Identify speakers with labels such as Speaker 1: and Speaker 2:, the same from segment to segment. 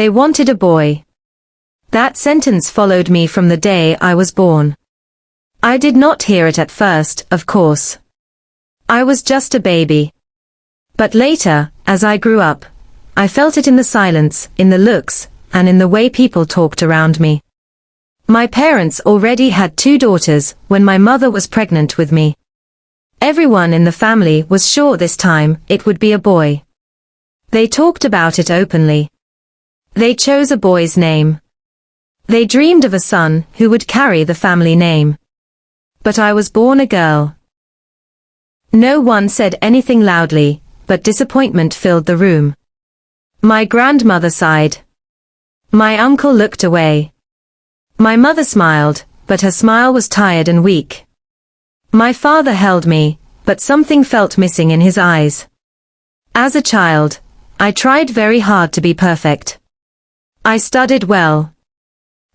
Speaker 1: They wanted a boy. That sentence followed me from the day I was born. I did not hear it at first, of course. I was just a baby. But later, as I grew up, I felt it in the silence, in the looks, and in the way people talked around me. My parents already had 2 daughters when my mother was pregnant with me. Everyone in the family was sure this time it would be a boy. They talked about it openly. They chose a boy's name. They dreamed of a son who would carry the family name. But I was born a girl. No one said anything loudly, but disappointment filled the room. My grandmother sighed. My uncle looked away. My mother smiled, but her smile was tired and weak. My father held me, but something felt missing in his eyes. As a child, I tried very hard to be perfect. I studied well.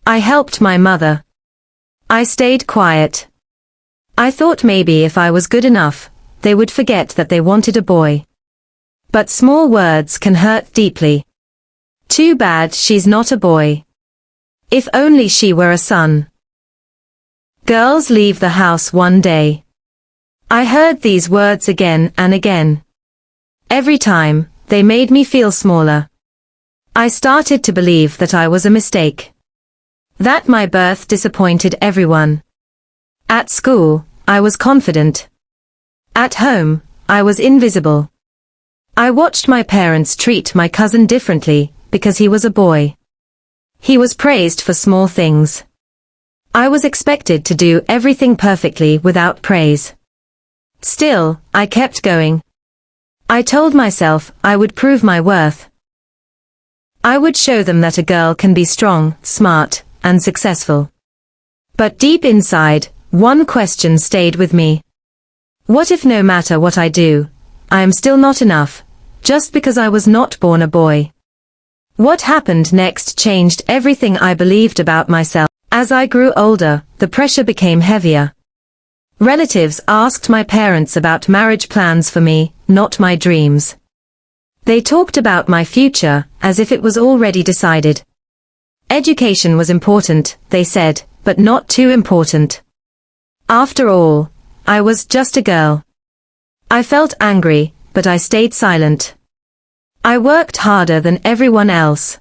Speaker 1: I helped my mother. I stayed quiet. I thought maybe if I was good enough, they would forget that they wanted a boy. But small words can hurt deeply. Too bad she's not a boy. If only she were a son. Girls leave the house one day. I heard these words again and again. Every time, they made me feel smaller. I started to believe that I was a mistake. That my birth disappointed everyone. At school, I was confident. At home, I was invisible. I watched my parents treat my cousin differently, because he was a boy. He was praised for small things. I was expected to do everything perfectly without praise. Still, I kept going. I told myself I would prove my worth. I would show them that a girl can be strong, smart, and successful. But deep inside, one question stayed with me. What if no matter what I do, I am still not enough, just because I was not born a boy? What happened next changed everything I believed about myself. As I grew older, the pressure became heavier. Relatives asked my parents about marriage plans for me, not my dreams. They talked about my future, as if it was already decided. Education was important, they said, but not too important. After all, I was just a girl. I felt angry, but I stayed silent. I worked harder than everyone else.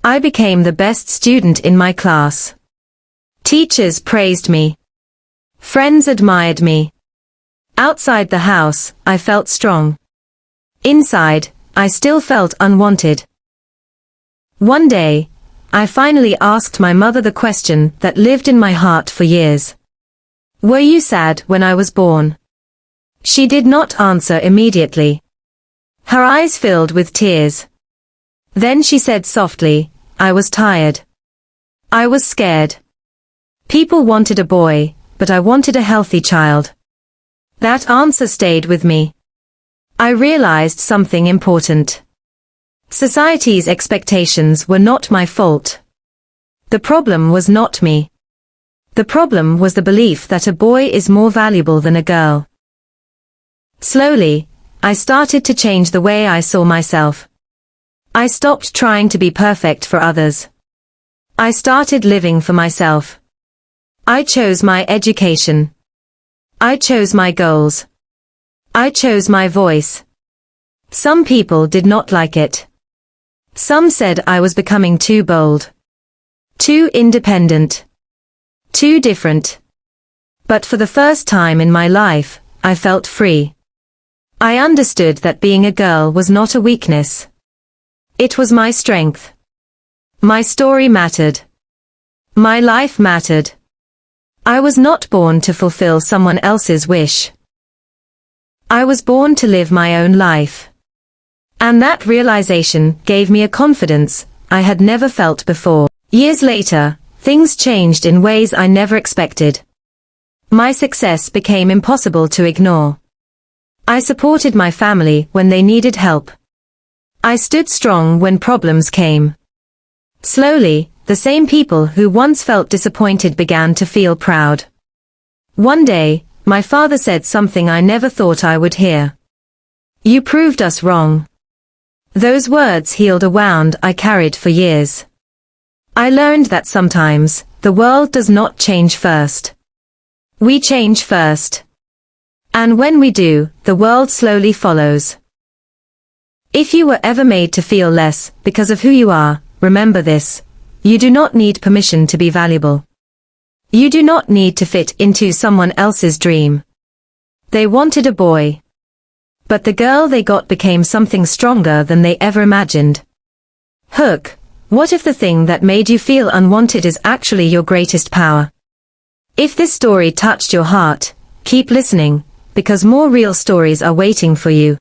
Speaker 1: I became the best student in my class. Teachers praised me. Friends admired me. Outside the house, I felt strong. Inside, I still felt unwanted. One day, I finally asked my mother the question that lived in my heart for years. Were you sad when I was born? She did not answer immediately. Her eyes filled with tears. Then she said softly, I was tired. I was scared. People wanted a boy, but I wanted a healthy child. That answer stayed with me. I realized something important. Society's expectations were not my fault. The problem was not me. The problem was the belief that a boy is more valuable than a girl. Slowly, I started to change the way I saw myself. I stopped trying to be perfect for others. I started living for myself. I chose my education. I chose my goals. I chose my voice. Some people did not like it. Some said I was becoming too bold. Too independent. Too different. But for the first time in my life, I felt free. I understood that being a girl was not a weakness. It was my strength. My story mattered. My life mattered. I was not born to fulfill someone else's wish. I was born to live my own life. And that realization gave me a confidence I had never felt before. Years later, things changed in ways I never expected. My success became impossible to ignore. I supported my family when they needed help. I stood strong when problems came. Slowly, the same people who once felt disappointed began to feel proud. One day, my father said something I never thought I would hear. You proved us wrong. Those words healed a wound I carried for years. I learned that sometimes, the world does not change first. We change first. And when we do, the world slowly follows. If you were ever made to feel less because of who you are, remember this: you do not need permission to be valuable. You do not need to fit into someone else's dream. They wanted a boy. But the girl they got became something stronger than they ever imagined. Hook, what if the thing that made you feel unwanted is actually your greatest power? If this story touched your heart, keep listening, because more real stories are waiting for you.